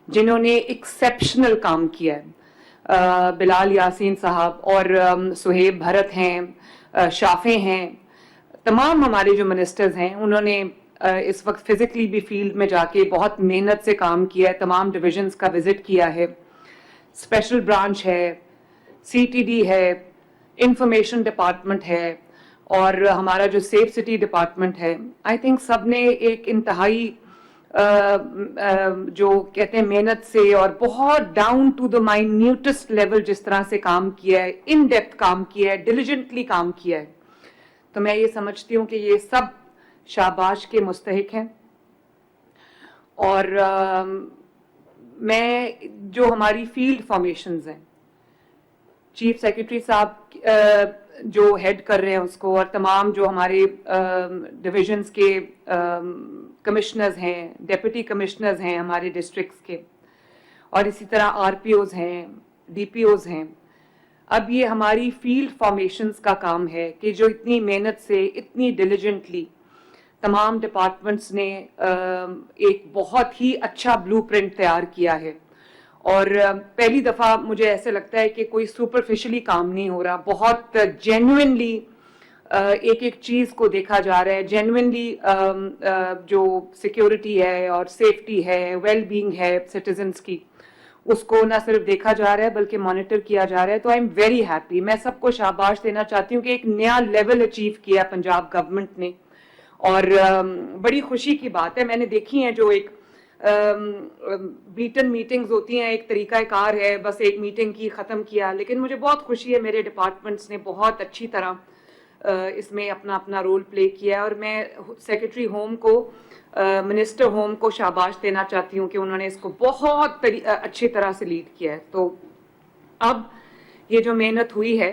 جنہوں نے ایکسیپشنل کام کیا ہے، بلال یاسین صاحب اور سہیب بھرت ہیں، شافع ہیں، تمام ہمارے جو منسٹرز ہیں انہوں نے اس وقت فزیکلی بھی فیلڈ میں جا کے بہت محنت سے کام کیا ہے، تمام ڈویژنز کا وزٹ کیا ہے، اسپیشل برانچ ہے، سی ٹی ڈی ہے، انفارمیشن ڈپارٹمنٹ ہے، اور ہمارا جو سیف سٹی ڈپارٹمنٹ ہے. آئی تھنک سب نے ایک انتہائی جو کہتے ہیں محنت سے اور بہت ڈاؤن ٹو دا مائنیوٹسٹ لیول جس طرح سے کام کیا ہے، ان ڈیپتھ کام کیا ہے، ڈیلیجنٹلی کام کیا ہے. تو میں یہ سمجھتی ہوں کہ یہ سب شاباش کے مستحق ہیں. اور میں جو ہماری فیلڈ فارمیشنز ہیں، چیف سیکرٹری صاحب جو ہیڈ کر رہے ہیں اس کو، اور تمام جو ہمارے ڈویژنز کے کمشنرز ہیں، ڈیپٹی کمشنرز ہیں ہمارے ڈسٹرکٹس کے، اور اسی طرح آر پی اوز ہیں، ڈی پی اوز ہیں. اب یہ ہماری فیلڈ فارمیشنز کا کام ہے کہ جو اتنی محنت سے، اتنی ڈیلیجنٹلی تمام ڈپارٹمنٹس نے ایک بہت ہی اچھا بلو پرنٹ تیار کیا ہے. اور پہلی دفعہ مجھے ایسے لگتا ہے کہ کوئی سپرفیشلی کام نہیں ہو رہا، بہت جینوئنلی ایک ایک چیز کو دیکھا جا رہا ہے. جینوئنلی جو سیکیورٹی ہے اور سیفٹی ہے، ویل بینگ ہے سٹیزنس کی، اس کو نہ صرف دیکھا جا رہا ہے بلکہ مانیٹر کیا جا رہا ہے. تو آئی ایم ویری ہیپی. میں سب کو شاباش دینا چاہتی ہوں کہ ایک نیا لیول اچیو کیا پنجاب گورنمنٹ نے، اور بڑی خوشی کی بات ہے. میں نے دیکھی ہیں جو ایک بیٹن میٹنگز ہوتی ہیں، ایک طریقہ کار ہے، بس ایک میٹنگ کی ختم کیا، لیکن مجھے بہت خوشی ہے میرے ڈپارٹمنٹس نے بہت اچھی طرح اس میں اپنا اپنا رول پلے کیا ہے. اور میں سیکرٹری ہوم کو، منسٹر ہوم کو شاباش دینا چاہتی ہوں کہ انہوں نے اس کو بہت اچھی طرح سے لیڈ کیا ہے. تو اب یہ جو محنت ہوئی ہے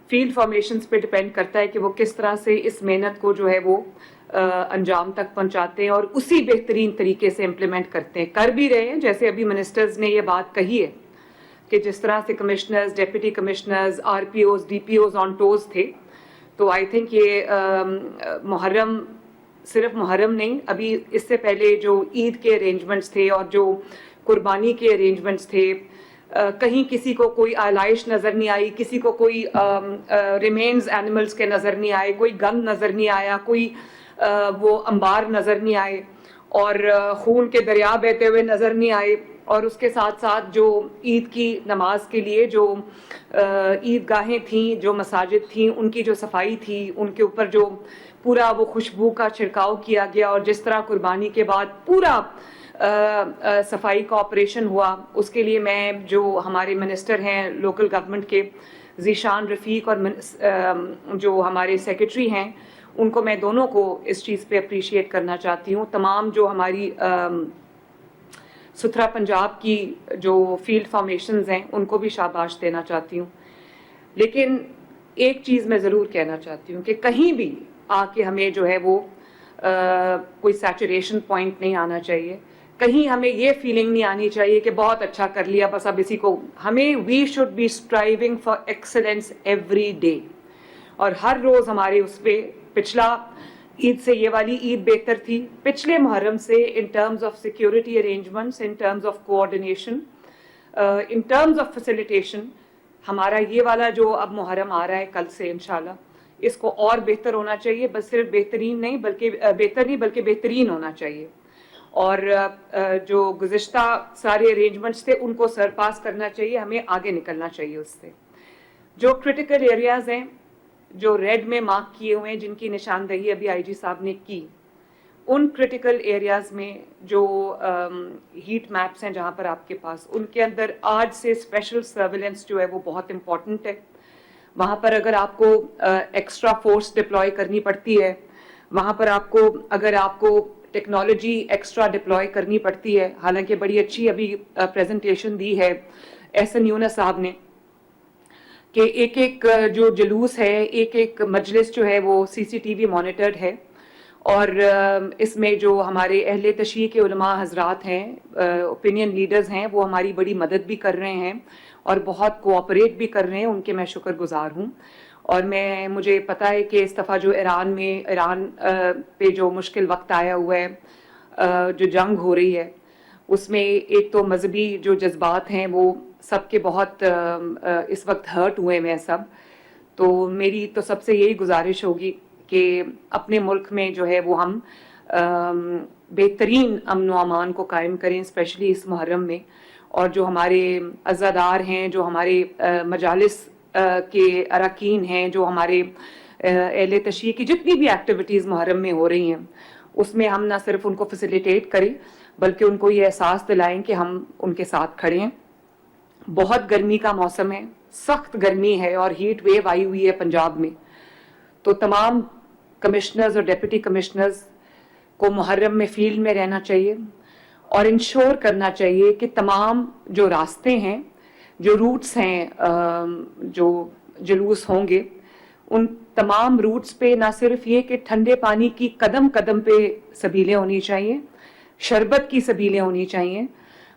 فیلڈ فارمیشنز پہ ڈپینڈ کرتا ہے کہ وہ کس طرح سے اس محنت کو جو ہے وہ انجام تک پہنچاتے ہیں اور اسی بہترین طریقے سے امپلیمنٹ کرتے ہیں. کر بھی رہے ہیں، جیسے ابھی منسٹرز نے یہ بات کہی ہے کہ جس طرح سے commissioners, deputy commissioners, R P Os, D P Os on toes تھے. تو آئی تھنک یہ محرم، صرف محرم نہیں، ابھی اس سے پہلے جو عید کے ارینجمنٹس تھے اور جو قربانی کے ارینجمنٹس تھے، کہیں کسی کو کوئی آلائش نظر نہیں آئی، کسی کو کوئی ریمینز اینیملز کے نظر نہیں آئے، کوئی گن نظر نہیں آیا، کوئی وہ انبار نظر نہیں آئے، اور خون کے دریا بہتے ہوئے نظر نہیں آئے. اور اس کے ساتھ ساتھ جو عید کی نماز کے لیے جو عید گاہیں تھیں، جو مساجد تھیں، ان کی جو صفائی تھی، ان کے اوپر جو پورا وہ خوشبو کا چھڑکاؤ کیا گیا، اور جس طرح قربانی کے بعد پورا صفائی کا آپریشن ہوا، اس کے لیے میں جو ہمارے منسٹر ہیں لوکل گورنمنٹ کے، ذیشان رفیق، اور جو ہمارے سیکرٹری ہیں، ان کو میں دونوں کو اس چیز پہ اپریشیٹ کرنا چاہتی ہوں. تمام جو ہماری ستھرا پنجاب کی جو فیلڈ فارمیشنز ہیں ان کو بھی شاباش دینا چاہتی ہوں. لیکن ایک چیز میں ضرور کہنا چاہتی ہوں کہ کہیں بھی آ کے ہمیں جو ہے وہ کوئی سیچوریشن پوائنٹ نہیں آنا چاہیے. کہیں ہمیں یہ فیلنگ نہیں آنی چاہیے کہ بہت اچھا کر لیا بس اب اسی کو، ہمیں we should be striving for excellence every day. اور ہر روز ہمارے اس پہ، پچھلا عید سے یہ والی عید بہتر تھی، پچھلے محرم سے in terms of security arrangements, in terms of coordination, in terms of facilitation, ہمارا یہ والا جو اب محرم آ رہا ہے کل سے انشاءاللہ، اس کو اور بہتر ہونا چاہیے. بس صرف بہترین نہیں بلکہ بہترین ہونا چاہیے. اور جو گزشتہ سارے ارینجمنٹس تھے ان کو سرپاس کرنا چاہیے، ہمیں آگے نکلنا چاہیے اس سے. جو کرٹیکل ایریاز ہیں، جو ریڈ میں مارک کیے ہوئے ہیں، جن کی نشاندہی ابھی آئی جی صاحب نے کی، ان کرٹیکل ایریاز میں جو ہیٹ میپس ہیں جہاں پر آپ کے پاس، ان کے اندر آج سے اسپیشل سرویلنس جو ہے وہ بہت امپورٹنٹ ہے. وہاں پر اگر آپ کو ایکسٹرا فورس ڈپلوائے کرنی پڑتی ہے، وہاں پر اگر آپ کو ٹیکنالوجی ایکسٹرا ڈپلوائے کرنی پڑتی ہے. حالانکہ بڑی اچھی ابھی پریزنٹیشن دی ہے ایس این یونس صاحب نے کہ ایک ایک جو جلوس ہے، ایک ایک مجلس جو ہے وہ سی سی ٹی وی مانیٹرڈ ہے. اور اس میں جو ہمارے اہل تشیع کے علماء حضرات ہیں، اوپینین لیڈرز ہیں، وہ ہماری بڑی مدد بھی کر رہے ہیں اور بہت کوآپریٹ بھی کر رہے ہیں. ان کے میں شکر گزار ہوں. اور مجھے پتا ہے کہ اس دفعہ جو ایران پہ جو مشکل وقت آیا ہوا ہے، جو جنگ ہو رہی ہے، उसमें एक तो मजहबी जो जज्बात हैं वो सबके बहुत इस वक्त हर्ट हुए हैं सब। तो मेरी तो सबसे यही गुजारिश होगी कि अपने मुल्क में जो है वो हम बेहतरीन अमन व अमान को कायम करें, स्पेशली इस मुहर्रम में। और जो हमारे अज़ादार हैं, जो हमारे मजालिस के अरकान हैं, जो हमारे अहले तशरीह की जितनी भी एक्टिविटीज़ मुहर्रम में हो रही हैं, उसमें हम ना सिर्फ उनको फैसिलिटेट करें बल्कि उनको ये एहसास दिलाएं कि हम उनके साथ खड़े हैं। बहुत गर्मी का मौसम है, सख्त गर्मी है और हीट वेव आई हुई है पंजाब में। तो तमाम कमिश्नर्स और डिप्टी कमिश्नर्स को मुहर्रम में फील्ड में रहना चाहिए और इंश्योर करना चाहिए कि तमाम जो रास्ते हैं, जो रूट्स हैं, जो जुलूस होंगे, उन तमाम रूट्स पे ना सिर्फ ये कि ठंडे पानी की कदम कदम पे सबीलें होनी चाहिए, शरबत की सबीलें होनी चाहिए,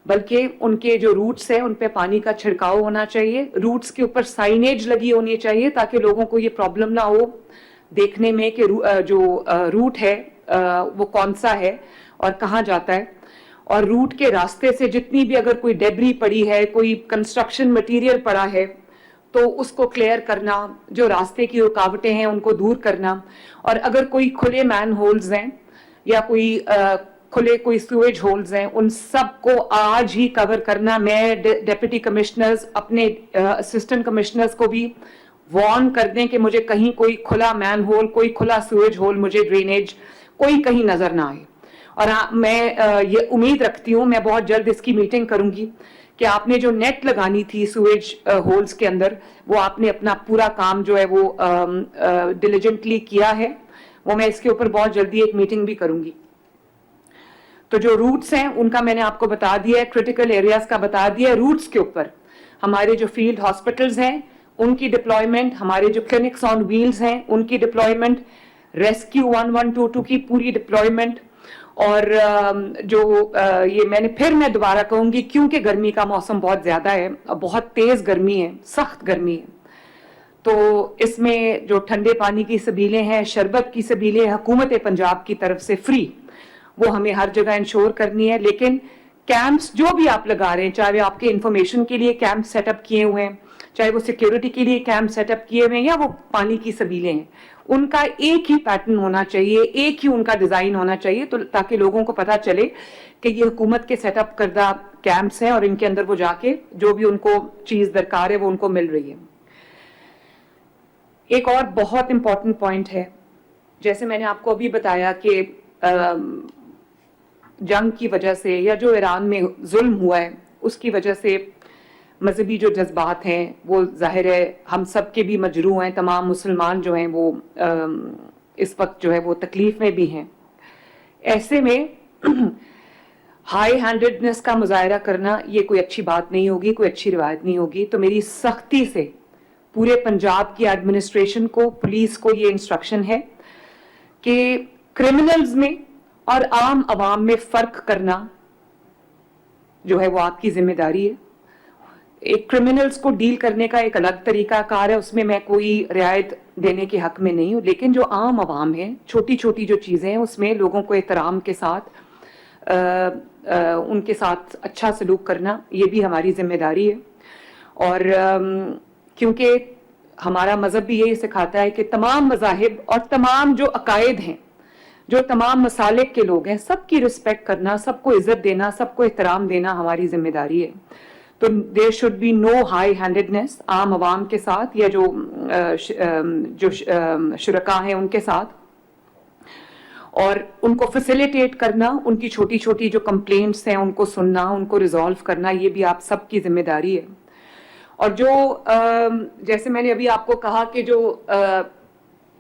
बल्कि उनके जो रूट्स हैं उन पे पानी का छिड़काव होना चाहिए। रूट्स के ऊपर साइनेज लगी होनी चाहिए ताकि लोगों को ये प्रॉब्लम ना हो देखने में कि जो रूट है वो कौन सा है और कहाँ जाता है। और रूट के रास्ते से जितनी भी अगर कोई डेब्री पड़ी है, कोई कंस्ट्रक्शन मटेरियल पड़ा है, तो उसको क्लियर करना, जो रास्ते की रुकावटें हैं उनको दूर करना। और अगर कोई खुले मैन होल्स हैं या कोई खुले कोई स्यूएज होल्स हैं, उन सब को आज ही कवर करना। मैं डिप्टी कमिश्नर्स अपने असिस्टेंट कमिश्नर्स को भी वार्न कर दें कि मुझे कहीं कोई खुला मैन होल, कोई खुला स्यूएज होल, मुझे ड्रेनेज कोई कहीं नजर ना आए। और मैं ये उम्मीद रखती हूँ, मैं बहुत जल्द इसकी मीटिंग करूंगी कि आपने जो नेट लगानी थी स्यूएज होल्स के अंदर, वो आपने अपना पूरा काम जो है वो डिलीजेंटली किया है। वो मैं इसके ऊपर बहुत जल्दी एक मीटिंग भी करूंगी। तो जो रूट्स हैं उनका मैंने आपको बता दिया है, क्रिटिकल एरियाज का बता दिया है। रूट्स के ऊपर हमारे जो फील्ड हॉस्पिटल्स हैं उनकी डिप्लॉयमेंट, हमारे जो क्लिनिक्स ऑन व्हील्स हैं उनकी डिप्लॉयमेंट, रेस्क्यू 1122 की पूरी डिप्लॉयमेंट। और जो ये मैं दोबारा कहूंगी, क्योंकि गर्मी का मौसम बहुत ज्यादा है, बहुत तेज गर्मी है, सख्त गर्मी है, तो इसमें जो ठंडे पानी की सबीलें हैं, शरबत की सबीलें हुकूमत पंजाब की तरफ से फ्री, वो हमें हर जगह इंश्योर करनी है। लेकिन कैंप्स जो भी आप लगा रहे हैं, चाहे वो आपके इंफॉर्मेशन के लिए कैंप सेटअप किए हुए हैं, चाहे वो सिक्योरिटी के लिए कैंप सेटअप किए हुए हैं, या वो पानी की सबीलें हैं, उनका एक ही पैटर्न होना चाहिए, एक ही उनका डिजाइन होना चाहिए, तो ताकि लोगों को पता चले कि ये हुकूमत के सेटअप करदा कैंप्स हैं और इनके अंदर वो जाके जो भी उनको चीज दरकार है वो उनको मिल रही है। एक और बहुत इंपॉर्टेंट पॉइंट है, जैसे मैंने आपको अभी बताया कि जंग की वजह से या जो ईरान में जुल्म हुआ है उसकी वजह से मजहबी जो जज्बात हैं वो जाहिर है हम सब के भी मजरू हैं। तमाम मुसलमान जो हैं वो इस वक्त जो है वो तकलीफ में भी हैं। ऐसे में हाई हैंडेडनेस का मुजाहरा करना ये कोई अच्छी बात नहीं होगी, कोई अच्छी रिवायत नहीं होगी। तो मेरी सख्ती से पूरे पंजाब की एडमिनिस्ट्रेशन को, पुलिस को ये इंस्ट्रक्शन है कि क्रिमिनल्स में और आम आवाम में फर्क करना जो है वो आपकी जिम्मेदारी है। एक क्रिमिनल्स को डील करने का एक अलग तरीका कार है, उसमें मैं कोई रियायत देने के हक में नहीं हूं। लेकिन जो आम आवाम है, छोटी छोटी जो चीजें हैं, उसमें लोगों को एहतराम के साथ उनके साथ अच्छा सलूक करना ये भी हमारी जिम्मेदारी है। और क्योंकि हमारा मजहब भी यही सिखाता है कि तमाम मजाहिब और तमाम जो अकायद हैं, जो तमाम मसालिक के लोग हैं, सबकी रिस्पेक्ट करना, सबको इज्जत देना, सबको एहतराम देना हमारी जिम्मेदारी है। तो there should be no high handedness आम आवाम के साथ या जो शुरका हैं उनके साथ, और उनको फैसिलिटेट करना, उनकी छोटी छोटी जो कंप्लेंट्स हैं उनको सुनना, उनको रिजॉल्व करना, ये भी आप सबकी जिम्मेदारी है। और जो जैसे मैंने अभी आपको कहा कि जो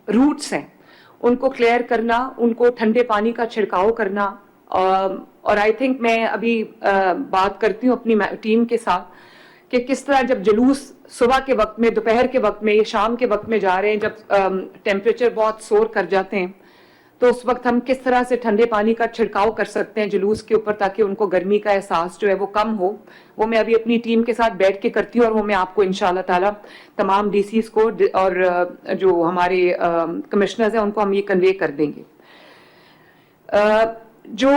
रूट्स हैं उनको क्लियर करना, उनको ठंडे पानी का छिड़काव करना। और आई थिंक मैं अभी बात करती हूँ अपनी टीम के साथ कि किस तरह जब जुलूस सुबह के वक्त में, दोपहर के वक्त में, या शाम के वक्त में जा रहे हैं, जब टेम्परेचर बहुत सोर कर जाते हैं, तो उस वक्त हम किस तरह से ठंडे पानी का छिड़काव कर सकते हैं जुलूस के ऊपर ताकि उनको गर्मी का एहसास जो है वो कम हो। वो मैं अभी अपनी टीम के साथ बैठ के करती हूँ और वो मैं आपको इंशाल्लाह ताला तमाम डीसीज को और जो हमारे कमिश्नर्स हैं उनको हम ये कन्वे कर देंगे। जो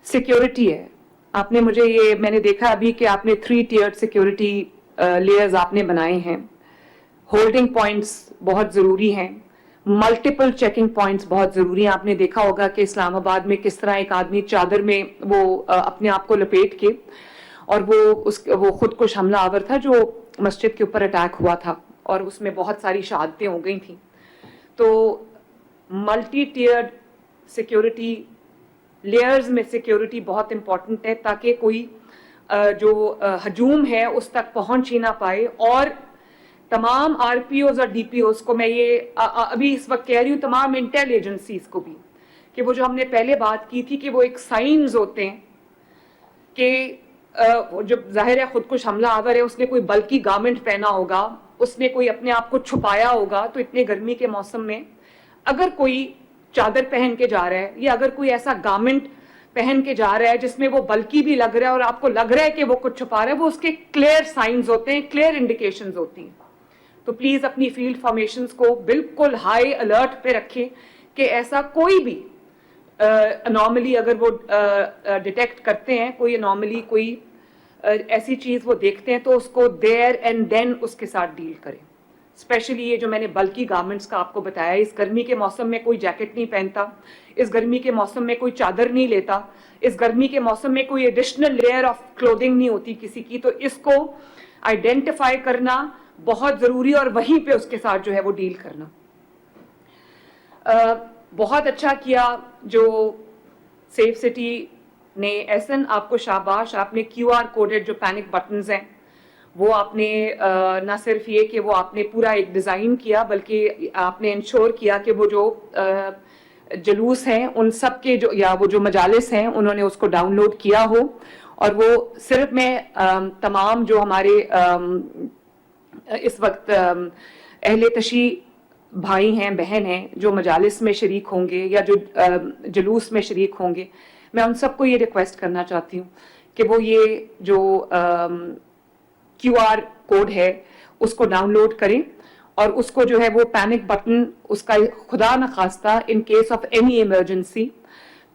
सिक्योरिटी है, आपने मुझे ये, मैंने देखा अभी कि आपने 3 tiered सिक्योरिटी लेयर्स आपने बनाए हैं. होल्डिंग पॉइंट्स बहुत ज़रूरी हैं, मल्टीपल चेकिंग पॉइंट्स बहुत ज़रूरी हैं. आपने देखा होगा कि इस्लामाबाद में किस तरह एक आदमी चादर में वो अपने आप को लपेट के, और वो खुदकुश हमला आवर था जो मस्जिद के ऊपर अटैक हुआ था, और उसमें बहुत सारी शहादतें हो गई थी. तो मल्टी टीयर्ड सिक्योरिटी लेयर्स में सिक्योरिटी बहुत इंपॉर्टेंट है, ताकि कोई जो हजूम है उस तक पहुंच ही ना पाए. और तमाम आरपीओज और डीपीओज को मैं ये अभी इस वक्त कह रही हूँ, तमाम इंटेल एजेंसीज को भी, कि वो जो हमने पहले बात की थी कि वो एक साइंस होते हैं कि जो जाहिर है खुदकुश हमला आवर है, उसने कोई बल्कि गारमेंट पहना होगा, उसने कोई अपने आप को छुपाया होगा. तो इतने गर्मी के मौसम में अगर कोई चादर पहन के जा रहा है, या अगर कोई ऐसा गारमेंट पहन के जा रहा है जिसमें वो बल्कि भी लग रहा है और आपको लग रहा है कि वो कुछ छुपा रहा है, वो उसके क्लियर साइंस होते हैं, क्लियर इंडिकेशंस होती हैं. तो प्लीज अपनी फील्ड फॉर्मेशंस को बिल्कुल हाई अलर्ट पे रखें कि ऐसा कोई भी अनॉमली अगर वो डिटेक्ट करते हैं, कोई अनॉमली, कोई ऐसी चीज वो देखते हैं, तो उसको देयर एंड देन उसके साथ डील करें. स्पेशली ये जो मैंने बल्कि गारमेंट्स का आपको बताया, इस गर्मी के मौसम में कोई जैकेट नहीं पहनता, इस गर्मी के मौसम में कोई चादर नहीं लेता, इस गर्मी के मौसम में कोई एडिशनल लेयर ऑफ क्लोथिंग नहीं होती किसी की. तो इसको आइडेंटिफाई करना बहुत जरूरी, और वहीं पे उसके साथ जो है वो डील करना. बहुत अच्छा किया जो सेफ सिटी ने. एहसन, आपको शाबाश, आपने QR कोडेड जो पैनिक बटन्स हैं वो आपने ना सिर्फ ये कि वो आपने पूरा एक डिज़ाइन किया, बल्कि आपने इंश्योर किया कि वो जो जुलूस हैं उन सब के जो, या वो जो मजालिस हैं, उन्होंने उसको डाउनलोड किया हो. और वो सिर्फ मैं तमाम जो हमारे इस वक्त अहले तशी भाई हैं, बहन हैं, जो मजालिस में शरीक होंगे या जो जुलूस में शरीक होंगे, मैं उन सबको ये रिक्वेस्ट करना चाहती हूँ कि वो ये जो QR कोड है उसको डाउनलोड करें, और उसको जो है वो पैनिक बटन, उसका खुदा न खास्ता in case of any emergency,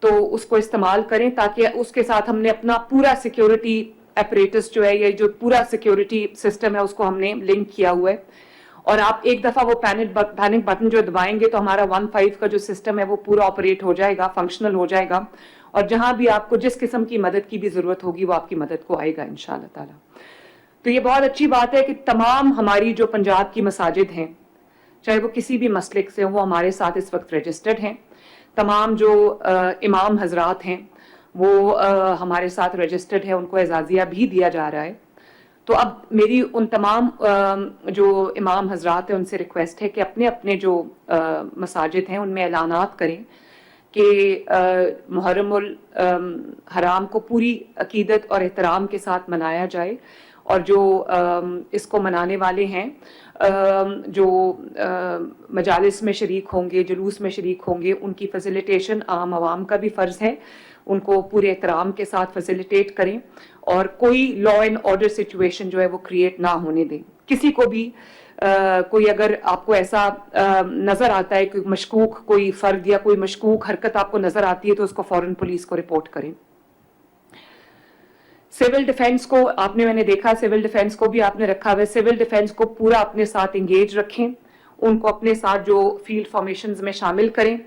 तो उसको इस्तेमाल करें, ताकि उसके साथ हमने अपना पूरा सिक्योरिटी एपरेटस जो है, ये जो पूरा सिक्योरिटी सिस्टम है, उसको हमने लिंक किया हुआ है. और आप एक दफ़ा वो पैनिक बटन जो दबाएंगे तो हमारा 1.5 का जो सिस्टम है वो पूरा ऑपरेट हो जाएगा, फंक्शनल हो जाएगा, और जहां भी आपको जिस किस्म की मदद की भी ज़रूरत होगी वो आपकी मदद को आएगा इंशाअल्लाह ताला. तो ये बहुत अच्छी बात है कि तमाम हमारी जो पंजाब की मसाजिद हैं, चाहे वो किसी भी मसलिक से, वो हमारे साथ इस वक्त रजिस्टर्ड हैं. तमाम जो इमाम हजरात हैं वो हमारे साथ रजिस्टर्ड है, उनको एजाज़िया भी दिया जा रहा है. तो अब मेरी उन तमाम जो इमाम हजरात हैं उनसे रिक्वेस्ट है कि अपने अपने जो मसाजिद हैं उनमें ऐलानात करें कि मुहर्रमुल हराम को पूरी अकीदत और एहतराम के साथ मनाया जाए, और जो इसको मनाने वाले हैं, जो मजालिस में शरीक होंगे, जुलूस में शरीक होंगे, उनकी फैसिलिटेशन आम आवाम का भी फ़र्ज़ है, उनको पूरे एहतराम के साथ फैसिलिटेट करें, और कोई लॉ एंड ऑर्डर सिचुएशन जो है वो क्रिएट ना होने दें. किसी को भी कोई अगर आपको ऐसा नज़र आता है कि मशकूक कोई फ़र्द या कोई मशकूक हरकत आपको नज़र आती है, तो उसको फ़ौरन पुलिस को रिपोर्ट करें. सिविल डिफेंस को आपने, मैंने देखा सिविल डिफेंस को भी आपने रखा हुआ है. सिविल डिफेंस को पूरा अपने साथ इंगेज रखें, उनको अपने साथ जो फील्ड फॉर्मेशंस में शामिल करें.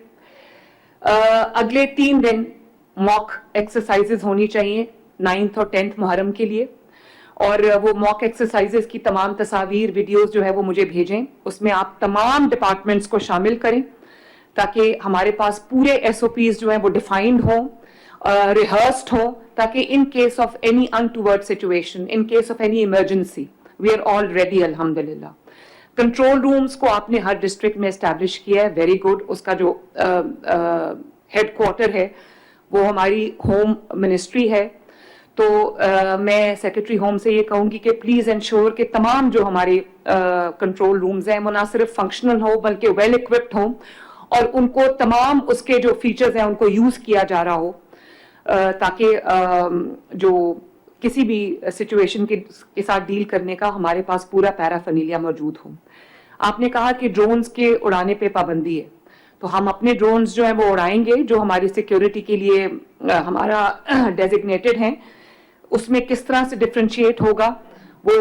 अगले 3 दिन मॉक एक्सरसाइजेज होनी चाहिए 9th और 10th मुहर्रम के लिए, और वो मॉक एक्सरसाइजेज की तमाम तस्वीर, वीडियोस जो है वो मुझे भेजें. उसमें आप तमाम डिपार्टमेंट्स को शामिल करें, ताकि हमारे पास पूरे SOPs जो हैं वो डिफाइंड हों, रिहर्स्ड हों, ताकि in case of any untoward situation, in case of any emergency, we are all ready अल्हम्दुलिल्लाह. कंट्रोल रूम्स को आपने हर डिस्ट्रिक्ट में एस्टैब्लिश किया है, वेरी गुड. उसका जो हेड क्वार्टर है वो हमारी होम मिनिस्ट्री है. तो मैं सेक्रेटरी होम से ये कहूँगी कि प्लीज़ इंश्योर कि तमाम जो हमारे कंट्रोल रूम्स हैं वो ना सिर्फ फंक्शनल हो बल्कि वेल इक्विप्ड हों, और उनको तमाम उसके जो फीचर्स हैं उनको यूज़ किया जा रहा हो, ताकि जो किसी भी सिचुएशन के साथ डील करने का हमारे पास पूरा पैराफर्नीलिया मौजूद हो. आपने कहा कि ड्रोन्स के उड़ाने पे पाबंदी है, तो हम अपने ड्रोन्स जो हैं वो उड़ाएंगे, जो हमारी सिक्योरिटी के लिए ہمارا ڈیزگنیٹڈ ہیں اس میں کس طرح سے ڈفرینشیٹ ہوگا. وہ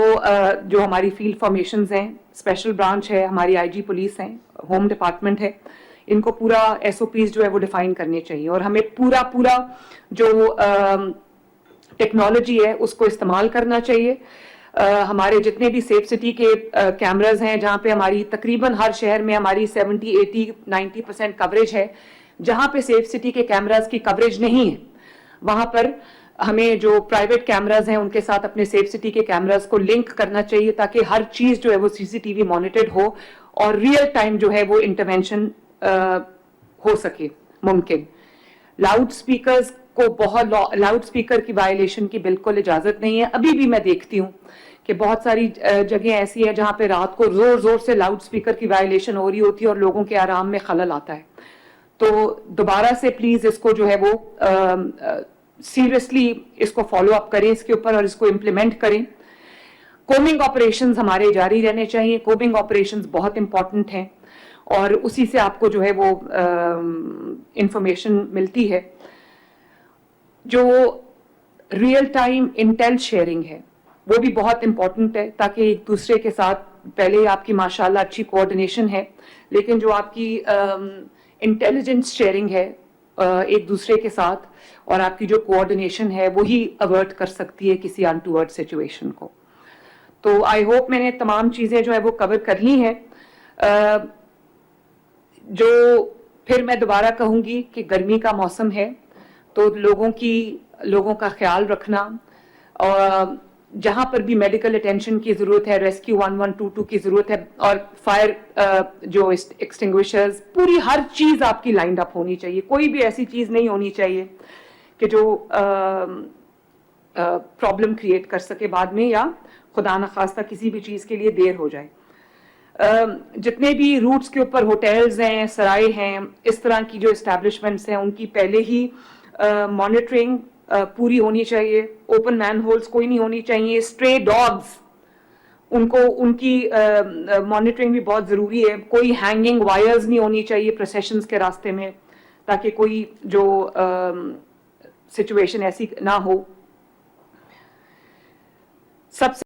جو ہماری فیلڈ فارمیشنز ہیں, اسپیشل برانچ ہے, ہماری آئی جی پولیس ہیں, ہوم ڈپارٹمنٹ ہے, ان کو پورا ایس او پیز جو ہے وہ ڈیفائن کرنے چاہیے, اور ہمیں پورا جو ٹیکنالوجی ہے اس کو استعمال کرنا چاہیے. ہمارے جتنے بھی سیف سٹی کے کیمراز ہیں, جہاں پہ ہماری تقریباً ہر شہر میں ہماری 70, 80, 90% کوریج ہے, جہاں پہ سیف سٹی کے کیمراز کی کوریج نہیں ہے وہاں پر ہمیں جو پرائیویٹ کیمراز ہیں ان کے ساتھ اپنے سیف سٹی کے کیمراز کو لنک کرنا چاہیے, تاکہ ہر چیز جو ہے وہ سی سی ٹی وی مانیٹرڈ ہو اور ریئل ٹائم جو ہے وہ انٹرونشن ہو سکے ممکن. لاؤڈ سپیکرز کو لاؤڈ سپیکر کی وائلیشن کی بالکل اجازت نہیں ہے. ابھی بھی میں دیکھتی ہوں کہ بہت ساری جگہیں ایسی ہیں جہاں پہ رات کو زور سے لاؤڈ سپیکر کی وائلیشن ہو رہی ہوتی ہے اور لوگوں کے آرام میں خلل آتا ہے. تو دوبارہ سے پلیز اس کو جو ہے وہ سیریسلی اس کو فالو اپ کریں اس کے اوپر اور اس کو امپلیمنٹ کریں. کومنگ آپریشنز ہمارے جاری رہنے چاہیے. کومنگ آپریشنز بہت امپورٹنٹ ہیں اور اسی سے آپ کو جو ہے وہ انفارمیشن ملتی ہے. جو ریئل ٹائم انٹیل شیئرنگ ہے وہ بھی بہت امپورٹنٹ ہے, تاکہ ایک دوسرے کے ساتھ پہلے آپ کی ماشاءاللہ اچھی کوآرڈینیشن ہے, لیکن جو آپ کی انٹیلیجنس شیئرنگ ہے ایک دوسرے کے ساتھ اور آپ کی جو کوآرڈینیشن ہے وہی اوارٹ کر سکتی ہے کسی انٹوورڈ سچویشن کو. تو آئی ہوپ میں نے تمام چیزیں جو ہے وہ کور کر لی ہیں. جو پھر میں دوبارہ کہوں گی کہ گرمی کا موسم ہے تو لوگوں کا خیال رکھنا, اور جہاں پر بھی میڈیکل اٹینشن کی ضرورت ہے, ریسکیو 1122 کی ضرورت ہے, اور فائر جو ایکسٹنگوشرز, پوری ہر چیز آپ کی لائنڈ اپ ہونی چاہیے. کوئی بھی ایسی چیز نہیں ہونی چاہیے کہ جو پرابلم کریٹ کر سکے بعد میں, یا خدا نخواستہ کسی بھی چیز کے لیے دیر ہو جائے. جتنے بھی روٹس کے اوپر ہوٹلز ہیں, سرائے ہیں, اس طرح کی جو اسٹیبلشمنٹس ہیں, ان کی پہلے ہی مانیٹرنگ پوری ہونی چاہیے. اوپن مین ہولز کوئی نہیں ہونی چاہیے. اسٹرے ڈاگز ان کی مانیٹرنگ بھی بہت ضروری ہے. کوئی ہینگنگ وائرز نہیں ہونی چاہیے پروسیشنز کے راستے میں, تاکہ کوئی جو سچویشن ایسی نہ ہو. سب سے